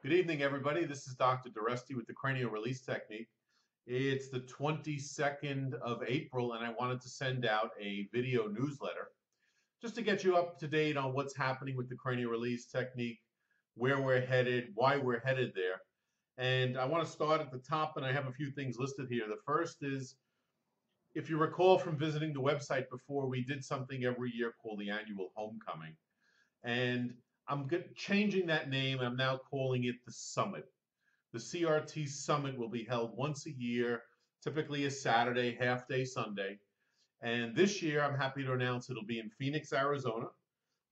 Good evening, everybody. This is Dr. Duresti with the Cranial Release Technique. It's the 22nd of April, and I wanted to send out a video newsletter just to get you up to date on what's happening with the Cranial Release Technique, where we're headed, why we're headed there. And I want to start at the top, and I have a few things listed here. The first is, if you recall from visiting the website before, we did something every year called the annual homecoming. And I'm changing that name. I'm now calling it the Summit. The CRT Summit will be held once a year, typically a Saturday, half-day Sunday. And this year, I'm happy to announce it'll be in Phoenix, Arizona.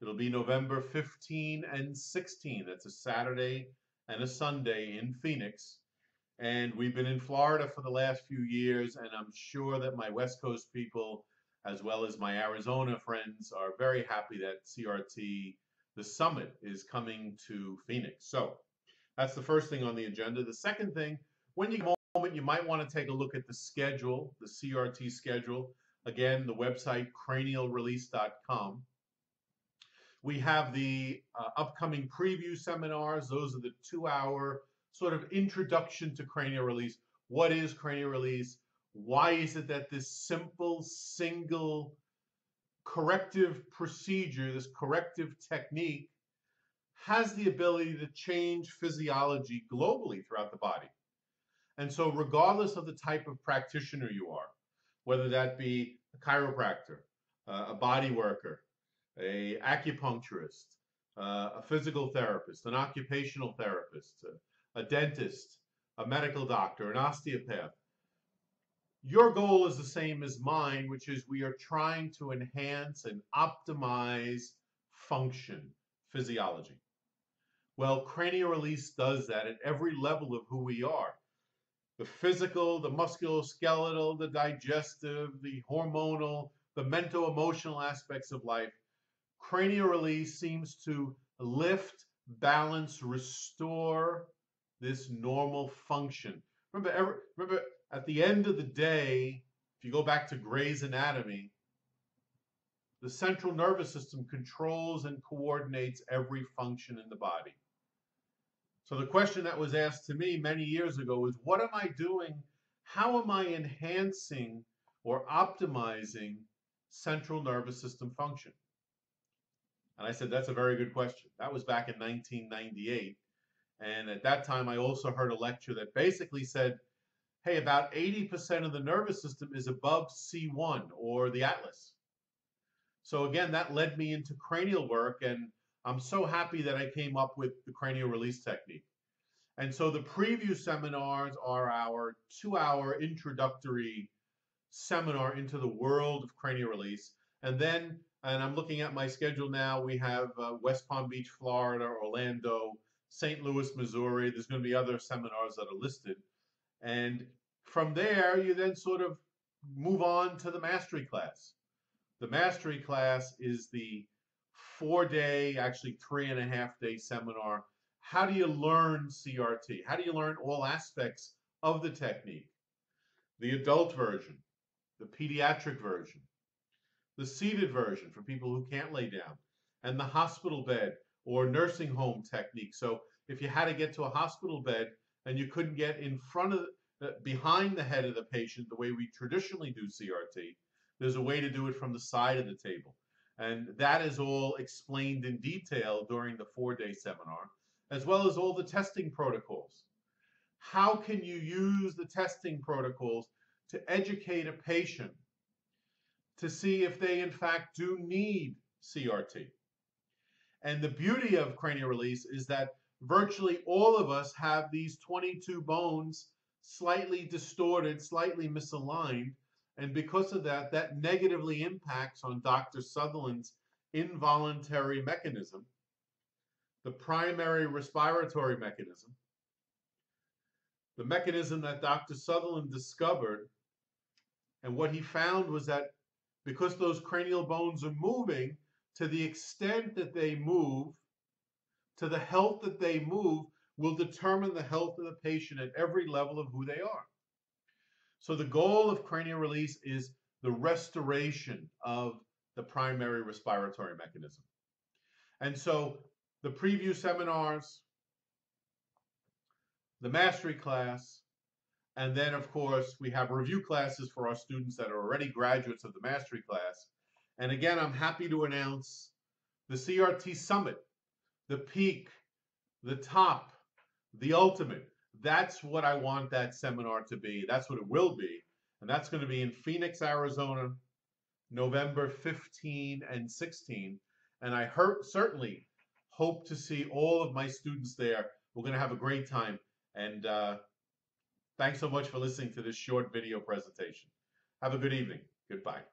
It'll be November 15 and 16. That's a Saturday and a Sunday in Phoenix. And we've been in Florida for the last few years, and I'm sure that my West Coast people, as well as my Arizona friends, are very happy that CRT, the Summit, is coming to Phoenix. So that's the first thing on the agenda. The second thing, when you get a moment, you might want to take a look at the schedule, the CRT schedule. Again, the website, cranialrelease.com. We have the upcoming preview seminars. Those are the 2-hour sort of introduction to cranial release. What is cranial release? Why is it that this simple, single corrective procedure, this corrective technique, has the ability to change physiology globally throughout the body? And so regardless of the type of practitioner you are, whether that be a chiropractor, a body worker, an acupuncturist, a physical therapist, an occupational therapist, a dentist, a medical doctor, an osteopath, your goal is the same as mine, which is we are trying to enhance and optimize function, physiology. Well, cranial release does that at every level of who we are. The physical, the musculoskeletal, the digestive, the hormonal, the mental, emotional aspects of life. Cranial release seems to lift, balance, restore this normal function. Remember, at the end of the day, if you go back to Gray's Anatomy, the central nervous system controls and coordinates every function in the body. So the question that was asked to me many years ago is, what am I doing? How am I enhancing or optimizing central nervous system function? And I said, that's a very good question. That was back in 1998. And at that time, I also heard a lecture that basically said, hey, about 80% of the nervous system is above C1 or the atlas. So again, that led me into cranial work, and I'm so happy that I came up with the cranial release technique. And so the preview seminars are our 2-hour introductory seminar into the world of cranial release. And then, and I'm looking at my schedule now, we have West Palm Beach, Florida, Orlando, St. Louis, Missouri. There's going to be other seminars that are listed. And from there, you then sort of move on to the mastery class. The mastery class is the 4-day, actually 3.5-day seminar. How do you learn CRT? How do you learn all aspects of the technique? The adult version, the pediatric version, the seated version for people who can't lay down, and the hospital bed or nursing home technique. So if you had to get to a hospital bed and you couldn't get in front of, behind the head of the patient the way we traditionally do CRT, there's a way to do it from the side of the table. And that is all explained in detail during the 4-day seminar, as well as all the testing protocols. How can you use the testing protocols to educate a patient to see if they in fact do need CRT? And the beauty of cranial release is that virtually all of us have these 22 bones slightly distorted, slightly misaligned. And because of that, that negatively impacts on Dr. Sutherland's involuntary mechanism, the primary respiratory mechanism, the mechanism that Dr. Sutherland discovered. And what he found was that because those cranial bones are moving, to the extent that they move, to the health that they move, will determine the health of the patient at every level of who they are. So the goal of cranial release is the restoration of the primary respiratory mechanism. And so the preview seminars, the mastery class, and then, of course, we have review classes for our students that are already graduates of the mastery class. And again, I'm happy to announce the CRT Summit, the peak, the top, the ultimate. That's what I want that seminar to be. That's what it will be. And that's going to be in Phoenix, Arizona, November 15 and 16. And I certainly hope to see all of my students there. We're going to have a great time. And thanks so much for listening to this short video presentation. Have a good evening. Goodbye.